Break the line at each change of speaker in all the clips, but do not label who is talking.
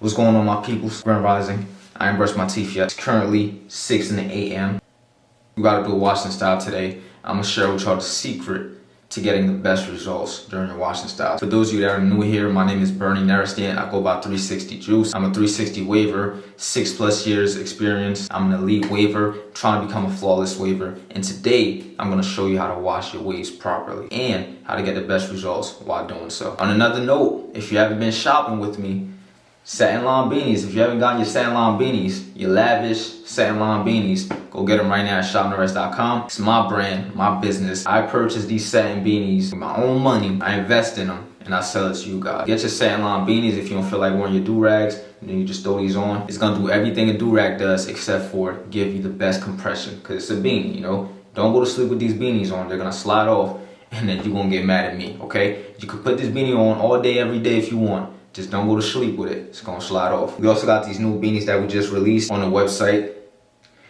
What's going on, my peoples? Grand Rising. I ain't brushed my teeth yet. It's currently 6 in the a.m. We gotta do a washing style today. I'm gonna share with y'all the secret to getting the best results during your washing style. For those of you that are new here, my name is Bernie Naristian. I go by 360 Juice. I'm a 360 waver, 6+ years experience. I'm an elite waver, trying to become a flawless waver. And today, I'm gonna show you how to wash your waves properly and how to get the best results while doing so. On another note, if you haven't been shopping with me, satin lawn beanies. If you haven't gotten your satin lawn beanies, your lavish satin lawn beanies, go get them right now at shopnarest.com. It's my brand, my business. I purchase these satin beanies with my own money. I invest in them and I sell it to you guys. Get your satin lawn beanies if you don't feel like wearing your do-rags. And then you just throw these on. It's gonna do everything a do-rag does except for give you the best compression, because it's a beanie, you know. Don't go to sleep with these beanies on. They're gonna slide off and then you're gonna get mad at me, okay? You can put this beanie on all day, every day if you want. Just don't go to sleep with it. It's gonna slide off. We also got these new beanies that we just released on the website.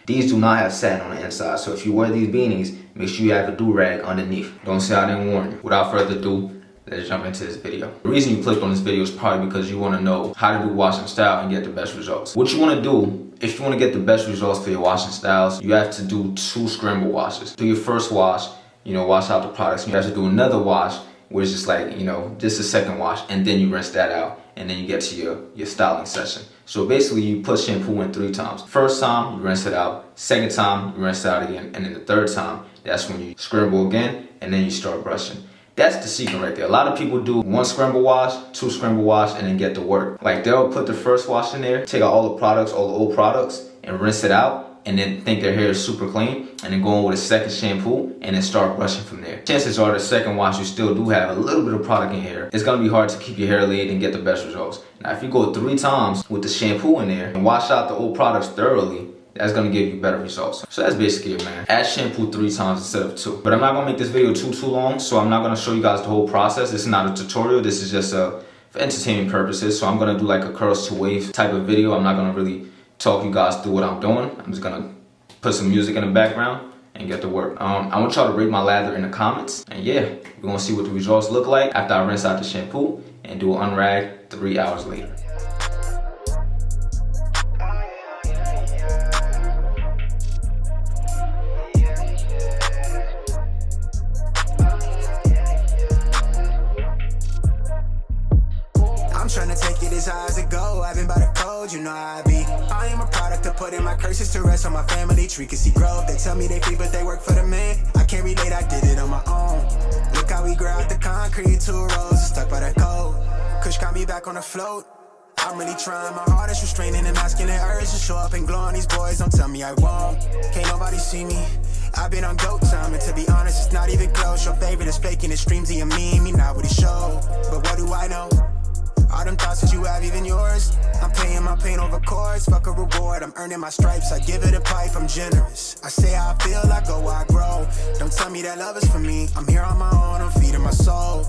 These do not have satin on the inside. So if you wear these beanies, make sure you have a do-rag underneath. Don't say I didn't warn you. Without further ado, let's jump into this video. The reason you clicked on this video is probably because you wanna know how to do washing style and get the best results. What you wanna do, if you wanna get the best results for your washing styles, you have to do 2 scramble washes. Do your first wash, wash out the products. You have to do another wash where it's just like, just a second wash, and then you rinse that out, and then you get to your styling session. So basically you put shampoo in 3 times. First time, you rinse it out. Second time, you rinse it out again. And then the third time, that's when you scramble again, and then you start brushing. That's the secret right there. A lot of people do 1 scramble wash, 2 scramble wash, and then get to work. Like they'll put the first wash in there, take out all the products, all the old products, and rinse it out, and then think their hair is super clean, and then go on with a second shampoo, and then start brushing from there. Chances are the second wash, you still do have a little bit of product in your hair. It's gonna be hard to keep your hair laid and get the best results. Now, if you go 3 times with the shampoo in there and wash out the old products thoroughly, that's gonna give you better results. So that's basically it, man. Add shampoo 3 times instead of 2. But I'm not gonna make this video too long, so I'm not gonna show you guys the whole process. This is not a tutorial. This is just for entertainment purposes. So I'm gonna do like a curls to wave type of video. I'm not gonna really talk you guys through what I'm doing. I'm just gonna put some music in the background and get to work. I want y'all to rate my lather in the comments. And yeah, we're gonna see what the results look like after I rinse out the shampoo and do an unrag 3 hours later.
I'm tryna take it as high as it go. I've been by the code, you know how I be. I am a product of putting my curses to rest on my family tree. Can see growth, they tell me they free, but they work for the man. I can't relate, I did it on my own. Look how we grow out the concrete, 2 rows, stuck by that code. Kush got me back on the float. I'm really trying my hardest, restraining and masking the urge to show up and glow on these boys. Don't tell me I won't. Can't nobody see me. I've been on goat time, and to be honest, it's not even close. Your favorite is faking the streams of your meme, me not what he showed. But what do I know? All them thoughts that you have, even yours. I'm paying my pain over chords. Fuck a reward, I'm earning my stripes. I give it a pipe, I'm generous. I say how I feel, I go where I grow. Don't tell me that love is for me. I'm here on my own, I'm feeding my soul.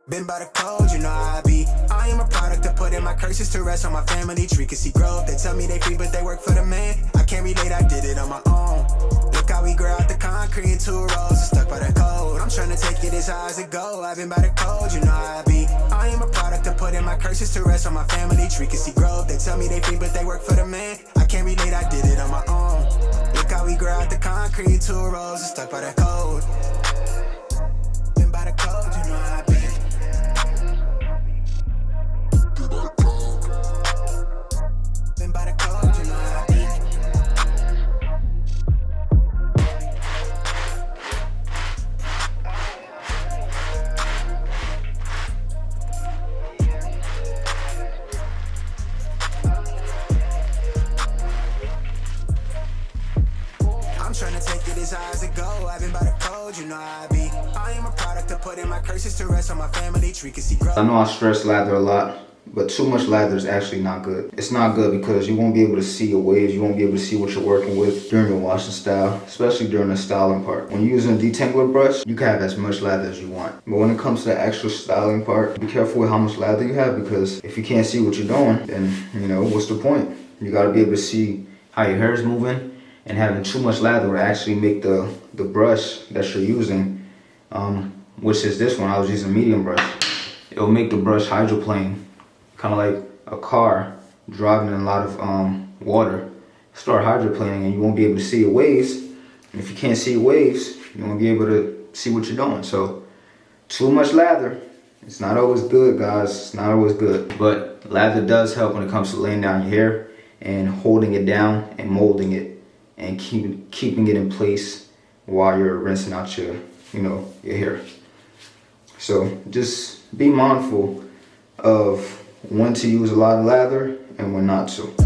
Been by the code, you know how I be. I am a product of putting my curses to rest on my family tree. Can see growth, they tell me they free, but they work for the man. I can't relate, I did it on my own. Look how we grow out the concrete, 2 rows, stuck by the code. I'm tryna take it as high as it go. I've been by the code, you know how I be. I am a product of putting my curses to rest on my family tree. Can see growth, they tell me they free, but they work for the man. I can't relate, I did it on my own. Look how we grow out the concrete, 2 rows, stuck by the code. Been by the code, you know how I be. Been by the code, you know how I be. I'm tryna take it as high as it go. I've been by the code, you know how I be. I am a product of putting my curses to rest on my family tree. Can see growth.
I know I stress lather a lot, but too much lather is actually not good. It's not good because you won't be able to see your waves. You won't be able to see what you're working with during your washing style, especially during the styling part. When you're using a detangler brush, you can have as much lather as you want. But when it comes to the actual styling part, be careful with how much lather you have, because if you can't see what you're doing, then, what's the point? You gotta be able to see how your hair is moving, and having too much lather will actually make the brush that you're using, which is this one, I was using a medium brush, it'll make the brush hydroplane, kind of like a car driving in a lot of water, start hydroplaning, and you won't be able to see your waves. And if you can't see your waves, you won't be able to see what you're doing. So too much lather, it's not always good, guys. It's not always good. But lather does help when it comes to laying down your hair and holding it down and molding it and keeping it in place while you're rinsing out your your hair. So just be mindful of when to use a lot of lather and when not to.